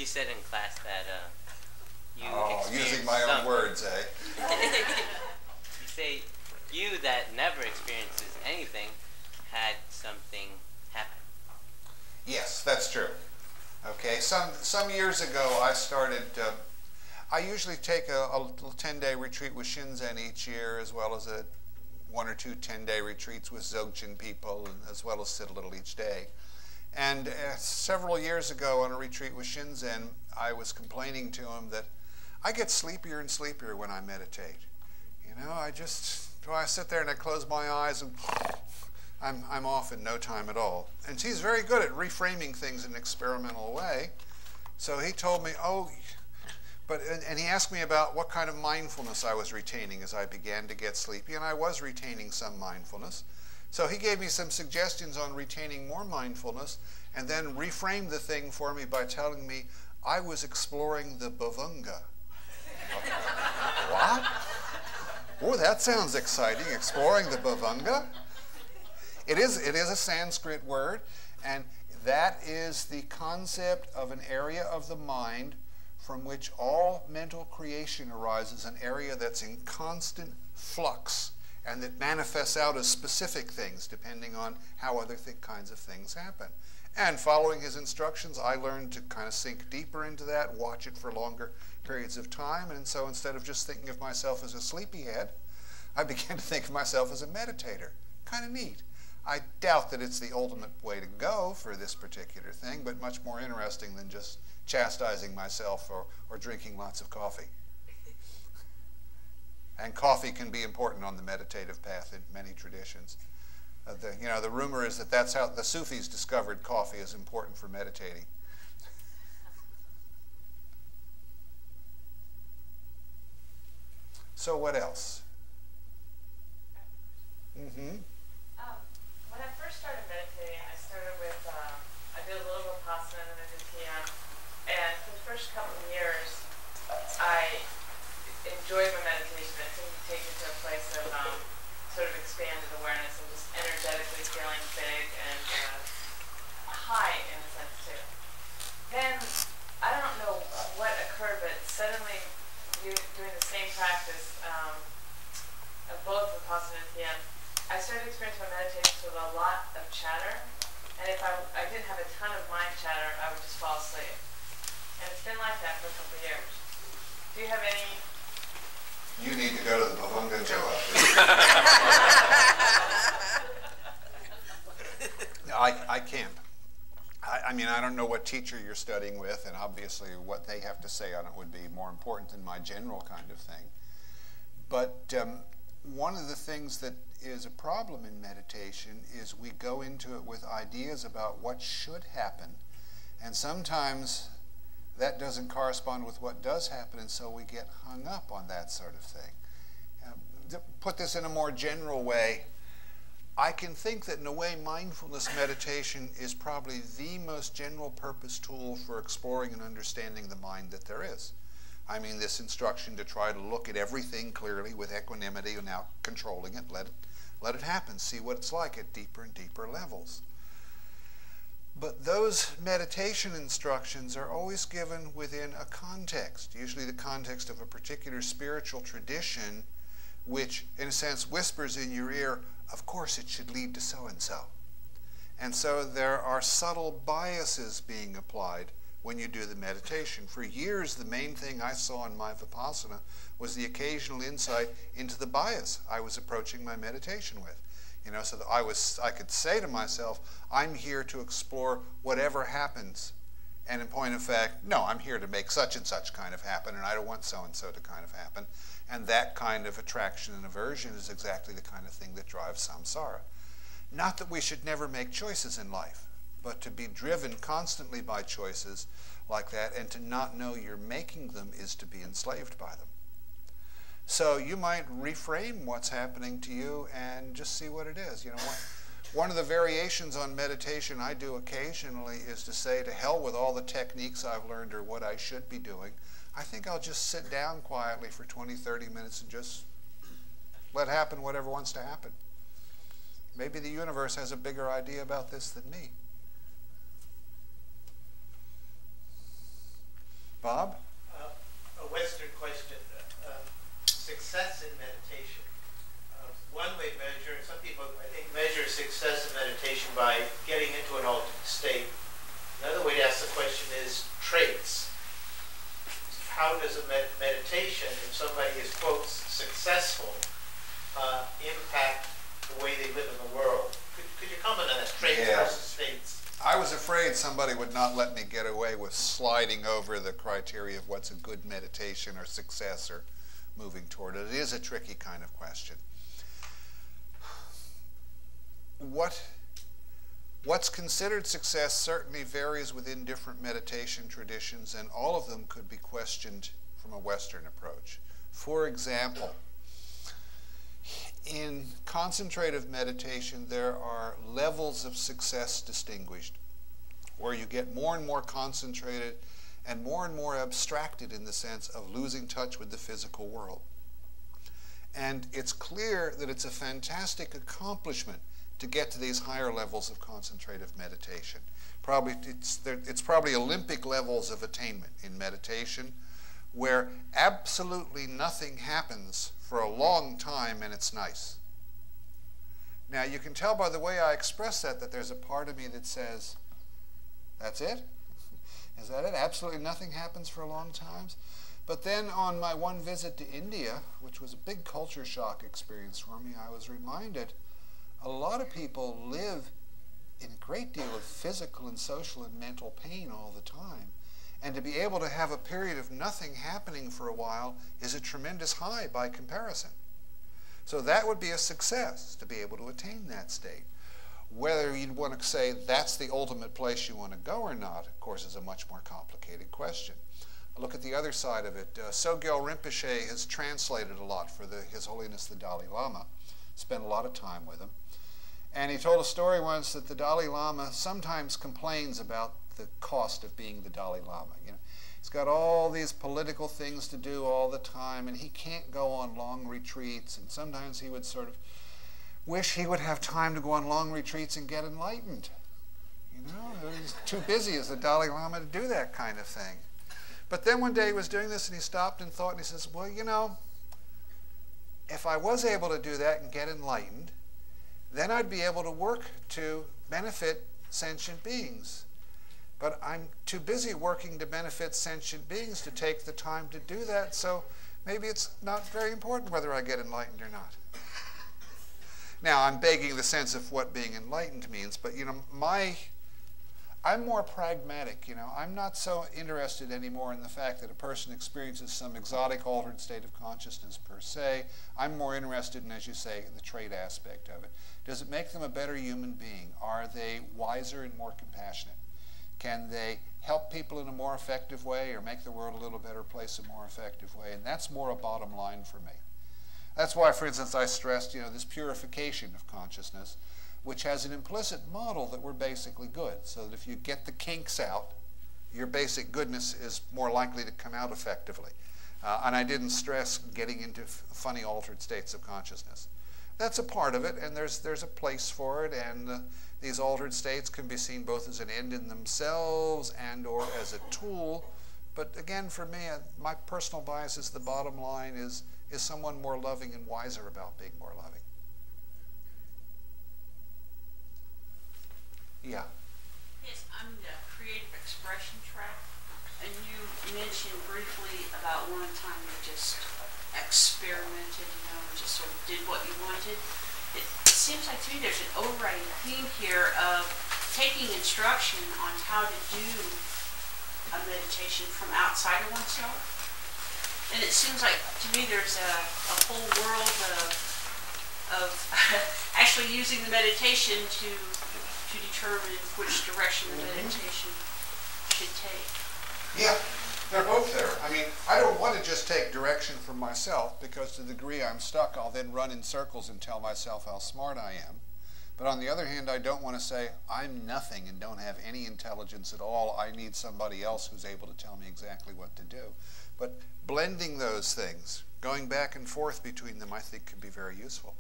said in class that you using my own words, eh? You say you that never experiences anything had something happen. Yes, that's true. Okay, some years ago I started, I usually take a little 10-day retreat with Shinzen each year, as well as one or two 10-day retreats with Dzogchen people, as well as sit a little each day. And several years ago on a retreat with Shinzen, I was complaining to him that I get sleepier and sleepier when I meditate. You know, I sit there and I close my eyes and I'm off in no time at all. And he's very good at reframing things in an experimental way. So he told me, and he asked me about what kind of mindfulness I was retaining as I began to get sleepy, and I was retaining some mindfulness. So he gave me some suggestions on retaining more mindfulness, and then reframed the thing for me by telling me I was exploring the bhavanga. What? Oh, that sounds exciting, exploring the bhavanga. It is a Sanskrit word, and that is the concept of an area of the mind from which all mental creation arises, an area that's in constant flux and that manifests out as specific things depending on how other kinds of things happen. And following his instructions, I learned to kind of sink deeper into that, watch it for longer periods of time, and so instead of just thinking of myself as a sleepyhead, I began to think of myself as a meditator. Kind of neat. I doubt that it's the ultimate way to go for this particular thing, but much more interesting than just chastising myself or drinking lots of coffee. And coffee can be important on the meditative path in many traditions. The rumor is that that's how the Sufis discovered coffee is important for meditating. So what else? Mm-hmm. When I first started meditating, I started with, I did a little Vipassana and then I did TM. And for the first couple of years, I enjoyed my meditation. It seemed to take me to a place of sort of expanded awareness and just energetically feeling big and high in a sense too. Then, I don't know what occurred, but suddenly doing the same practice of both Vipassana and TM, I started experiencing my meditation with a lot of chatter, and if I didn't have a ton of mind chatter, I would just fall asleep. And it's been like that for a couple of years. Do you have any? You need to go to the Bhavanga Yoga. I can't. I mean, I don't know what teacher you're studying with, and obviously what they have to say on it would be more important than my general kind of thing. But one of the things that is a problem in meditation is we go into it with ideas about what should happen, and sometimes that doesn't correspond with what does happen, and so we get hung up on that sort of thing. To put this in a more general way, I can think that in a way mindfulness meditation is probably the most general purpose tool for exploring and understanding the mind that there is. I mean, this instruction to try to look at everything clearly with equanimity and now controlling it, let it happen, see what it's like at deeper and deeper levels. But those meditation instructions are always given within a context, usually the context of a particular spiritual tradition, which in a sense whispers in your ear, of course it should lead to so-and-so. And so there are subtle biases being applied when you do the meditation. For years, the main thing I saw in my Vipassana was the occasional insight into the bias I was approaching my meditation with. You know, so that I could say to myself, I'm here to explore whatever happens. And in point of fact, no, I'm here to make such and such kind of happen, and I don't want so-and-so to kind of happen. And that kind of attraction and aversion is exactly the kind of thing that drives samsara. Not that we should never make choices in life, but to be driven constantly by choices like that and to not know you're making them is to be enslaved by them. So you might reframe what's happening to you and just see what it is. You know, one of the variations on meditation I do occasionally is to say, to hell with all the techniques I've learned or what I should be doing. I think I'll just sit down quietly for 20, 30 minutes and just let happen whatever wants to happen. Maybe the universe has a bigger idea about this than me. somebody would not let me get away with sliding over the criteria of what's a good meditation or success or moving toward it. It is a tricky kind of question. What's considered success certainly varies within different meditation traditions, and all of them could be questioned from a Western approach. For example, in concentrative meditation, there are levels of success distinguished, where you get more and more concentrated and more abstracted in the sense of losing touch with the physical world. And it's clear that it's a fantastic accomplishment to get to these higher levels of concentrative meditation. It's probably Olympic levels of attainment in meditation, where absolutely nothing happens for a long time and it's nice. Now you can tell by the way I express that there's a part of me that says, that's it? Is that it? Absolutely nothing happens for a long time? But then on my one visit to India, which was a big culture shock experience for me, I was reminded a lot of people live in a great deal of physical and social and mental pain all the time. And to be able to have a period of nothing happening for a while is a tremendous high by comparison. So that would be a success, to be able to attain that state. Whether you'd want to say that's the ultimate place you want to go or not, of course, is a much more complicated question. Look at the other side of it. Sogyal Rinpoche has translated a lot for His Holiness the Dalai Lama. Spent a lot of time with him. And he told a story once that the Dalai Lama sometimes complains about the cost of being the Dalai Lama. You know, he's got all these political things to do all the time, and he can't go on long retreats. And sometimes he would sort of wish he would have time to go on long retreats and get enlightened. You know, he's too busy as the Dalai Lama to do that kind of thing. But then one day he was doing this, and he stopped and thought, and he says, well, you know, if I was able to do that and get enlightened, then I'd be able to work to benefit sentient beings. But I'm too busy working to benefit sentient beings to take the time to do that, so maybe it's not very important whether I get enlightened or not. Now, I'm begging the sense of what being enlightened means, but, you know, I'm more pragmatic, you know. I'm not so interested anymore in the fact that a person experiences some exotic altered state of consciousness per se. I'm more interested in, as you say, the trait aspect of it. Does it make them a better human being? Are they wiser and more compassionate? Can they help people in a more effective way or make the world a little better place in a more effective way? And that's more a bottom line for me. That's why, for instance, I stressed, you know, this purification of consciousness, which has an implicit model that we're basically good, so that if you get the kinks out, your basic goodness is more likely to come out effectively. And I didn't stress getting into funny altered states of consciousness. That's a part of it, and there's a place for it, and these altered states can be seen both as an end in themselves and or as a tool. But again, for me, my personal bias is the bottom line is someone more loving and wiser about being more loving. Yeah. Yes, I'm the creative expression track, and you mentioned briefly about one time you just experimented, you know, just sort of did what you wanted. It seems like to me there's an overriding theme here of taking instruction on how to do a meditation from outside of oneself. And it seems like to me there's a whole world of actually using the meditation to determine which direction the meditation should take. Yeah, they're both there. I mean, I don't want to just take direction from myself, because to the degree I'm stuck, I'll then run in circles and tell myself how smart I am. But on the other hand, I don't want to say, I'm nothing and don't have any intelligence at all. I need somebody else who's able to tell me exactly what to do. But blending those things, going back and forth between them, I think can be very useful.